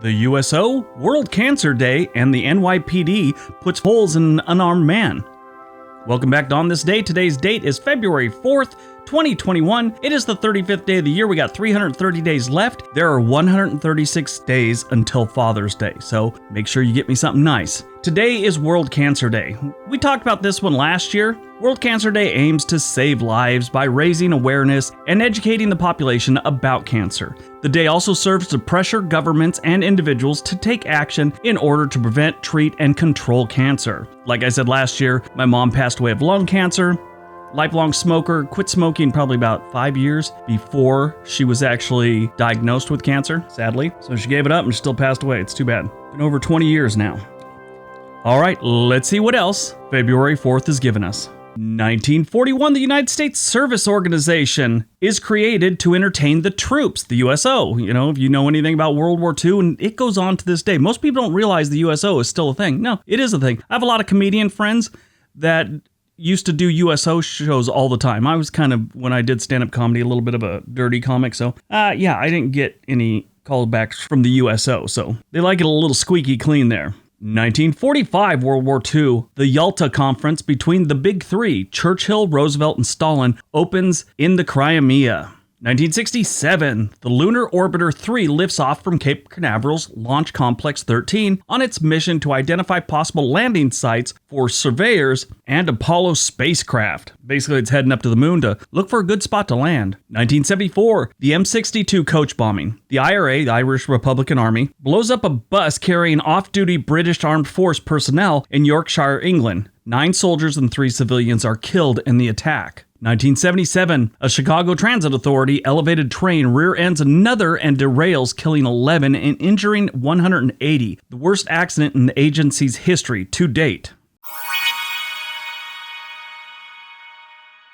The USO, World Cancer Day, and the NYPD puts holes in an unarmed man. Welcome back to On This Day. Today's date is February 4th, 2021. It is the 35th day of the year. We got 330 days left. There are 136 days until Father's Day, so make sure you get me something nice. Today is World Cancer Day. We talked about this one last year. World Cancer Day aims to save lives by raising awareness and educating the population about cancer. The day also serves to pressure governments and individuals to take action in order to prevent, treat, and control cancer. Like I said last year, my mom passed away of lung cancer. Lifelong smoker, quit smoking probably about 5 years before she was actually diagnosed with cancer, sadly. So she gave it up and still passed away. It's too bad. Been over 20 years now. All right, let's see what else February 4th has given us. 1941, the United States Service Organization is created to entertain the troops, the USO. You know, if you know anything about World War II, and it goes on to this day. Most people don't realize the USO is still a thing. No, it is a thing. I have a lot of comedian friends that used to do USO shows all the time. I was kind of, when I did stand-up comedy, a little bit of a dirty comic. So, I didn't get any callbacks from the USO. So they like it a little squeaky clean there. 1945, World War II, the Yalta Conference between the Big Three, Churchill, Roosevelt, and Stalin, opens in the Crimea. 1967, the Lunar Orbiter 3 lifts off from Cape Canaveral's Launch Complex 13 on its mission to identify possible landing sites for surveyors and Apollo spacecraft. Basically, it's heading up to the moon to look for a good spot to land. 1974, the M62 coach bombing. The IRA, the Irish Republican Army, blows up a bus carrying off-duty British Armed Force personnel in Yorkshire, England. 9 soldiers and 3 civilians are killed in the attack. 1977, a Chicago Transit Authority elevated train rear-ends another and derails, killing 11 and injuring 180. The worst accident in the agency's history to date.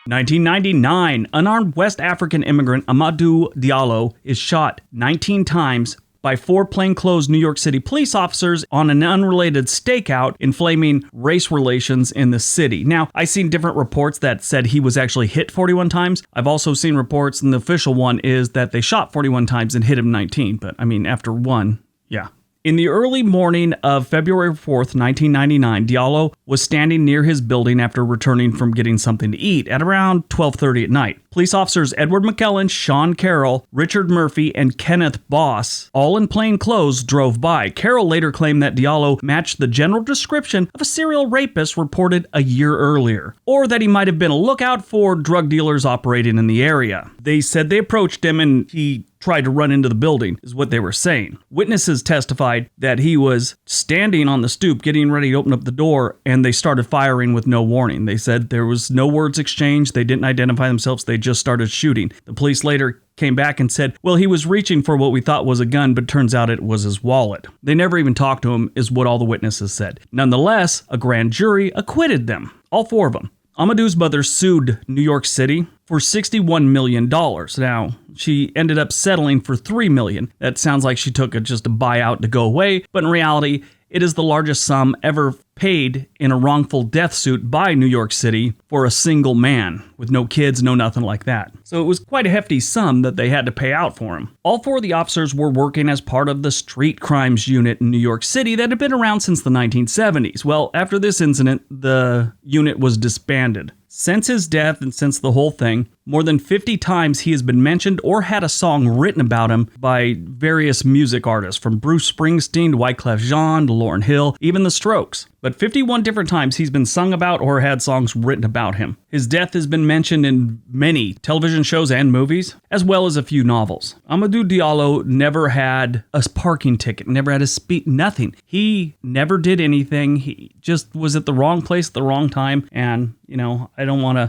1999, unarmed West African immigrant Amadou Diallo is shot 19 times by 4 plainclothes New York City police officers on an unrelated stakeout, inflaming race relations in the city. Now, I've seen different reports that said he was actually hit 41 times. I've also seen reports, and the official one is that they shot 41 times and hit him 19. But, I mean, after one, yeah. In the early morning of February 4th, 1999, Diallo was standing near his building after returning from getting something to eat at around 12:30 at night. Police officers Edward McKellen, Sean Carroll, Richard Murphy, and Kenneth Boss, all in plain clothes, drove by. Carroll later claimed that Diallo matched the general description of a serial rapist reported a year earlier, or that he might have been a lookout for drug dealers operating in the area. They said they approached him and he tried to run into the building, is what they were saying. Witnesses testified that he was standing on the stoop getting ready to open up the door, and they started firing with no warning. They said there was no words exchanged, they didn't identify themselves, they just started shooting. The police later came back and said, well, he was reaching for what we thought was a gun, but turns out it was his wallet. They never even talked to him, is what all the witnesses said. Nonetheless, a grand jury acquitted them, all 4 of them. Amadou's mother sued New York City for $61 million. Now, she ended up settling for $3 million. That sounds like she took just a buyout to go away, but in reality, it is the largest sum ever paid in a wrongful death suit by New York City for a single man, with no kids, no nothing like that. So it was quite a hefty sum that they had to pay out for him. All 4 of the officers were working as part of the street crimes unit in New York City that had been around since the 1970s. Well, after this incident, the unit was disbanded. Since his death and since the whole thing, more than 50 times he has been mentioned or had a song written about him by various music artists, from Bruce Springsteen to Wyclef Jean to Lauryn Hill, even the Strokes. But 51 different times he's been sung about or had songs written about him. His death has been mentioned in many television shows and movies, as well as a few novels. Amadou Diallo never had a parking ticket, never had a nothing. He never did anything. He just was at the wrong place at the wrong time. And,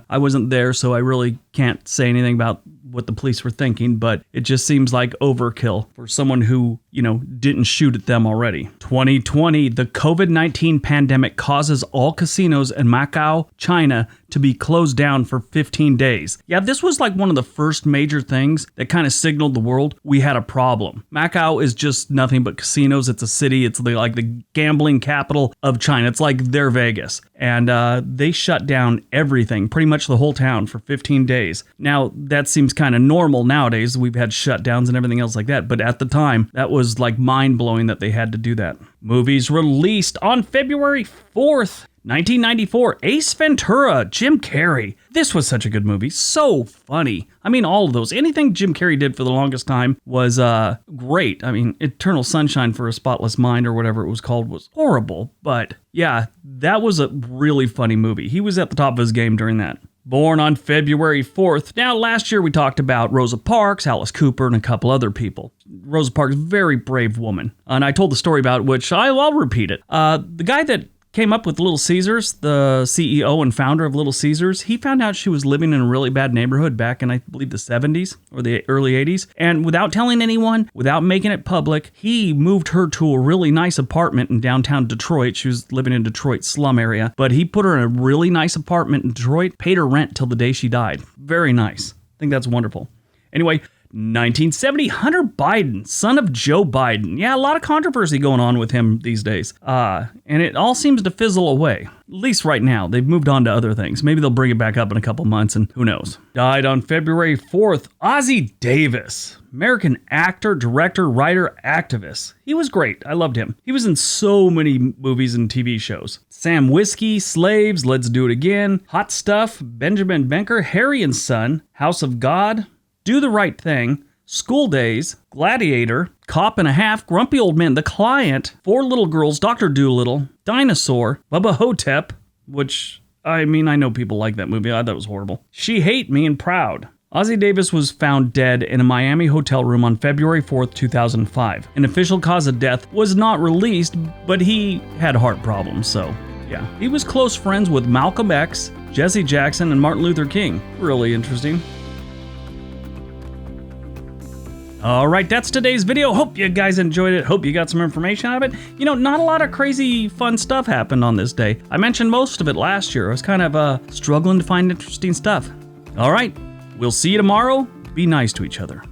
I wasn't there, so I really can't say anything about what the police were thinking, but it just seems like overkill for someone who, didn't shoot at them already. 2020, the COVID-19 pandemic causes all casinos in Macau, China, to be closed down for 15 days. Yeah, this was like one of the first major things that kind of signaled the world we had a problem. Macau is just nothing but casinos. It's a city. It's like the gambling capital of China. It's like their Vegas. And they shut down everything, pretty much the whole town for 15 days. Now, that seems kind of normal nowadays. We've had shutdowns and everything else like that. But at the time, that was like mind-blowing that they had to do that. Movies released on February 4th. 1994, Ace Ventura, Jim Carrey. This was such a good movie. So funny. I mean, all of those. Anything Jim Carrey did for the longest time was great. I mean, Eternal Sunshine for a Spotless Mind or whatever it was called was horrible. But yeah, that was a really funny movie. He was at the top of his game during that. Born on February 4th. Now, last year we talked about Rosa Parks, Alice Cooper, and a couple other people. Rosa Parks, very brave woman. And I told the story about which I'll repeat it. The guy that came up with Little Caesars, the CEO and founder of Little Caesars, he found out she was living in a really bad neighborhood back in, I believe, the 70s or the early 80s. And without telling anyone, without making it public, he moved her to a really nice apartment in downtown Detroit. She was living in Detroit slum area, but he put her in a really nice apartment in Detroit, paid her rent till the day she died. Very nice. I think that's wonderful. Anyway, 1970, Hunter Biden, son of Joe Biden. Yeah, a lot of controversy going on with him these days. And it all seems to fizzle away. At least right now. They've moved on to other things. Maybe they'll bring it back up in a couple months, and who knows. Died on February 4th, Ozzy Davis. American actor, director, writer, activist. He was great. I loved him. He was in so many movies and TV shows. Sam Whiskey, Slaves, Let's Do It Again, Hot Stuff, Benjamin Benker, Harry and Son, House of God, Do the Right Thing, School Days, Gladiator, Cop and a Half, Grumpy Old Men, The Client, Four Little Girls, Dr. Dolittle, Dinosaur, Bubba Hotep, which, I mean, I know people like that movie. I thought it was horrible. She Hate Me and Proud. Ozzy Davis was found dead in a Miami hotel room on February 4th, 2005. An official cause of death was not released, but he had heart problems, so yeah. He was close friends with Malcolm X, Jesse Jackson, and Martin Luther King. Really interesting. All right, that's today's video. Hope you guys enjoyed it. Hope you got some information out of it. You know, not a lot of crazy fun stuff happened on this day. I mentioned most of it last year. I was kind of struggling to find interesting stuff. All right, we'll see you tomorrow. Be nice to each other.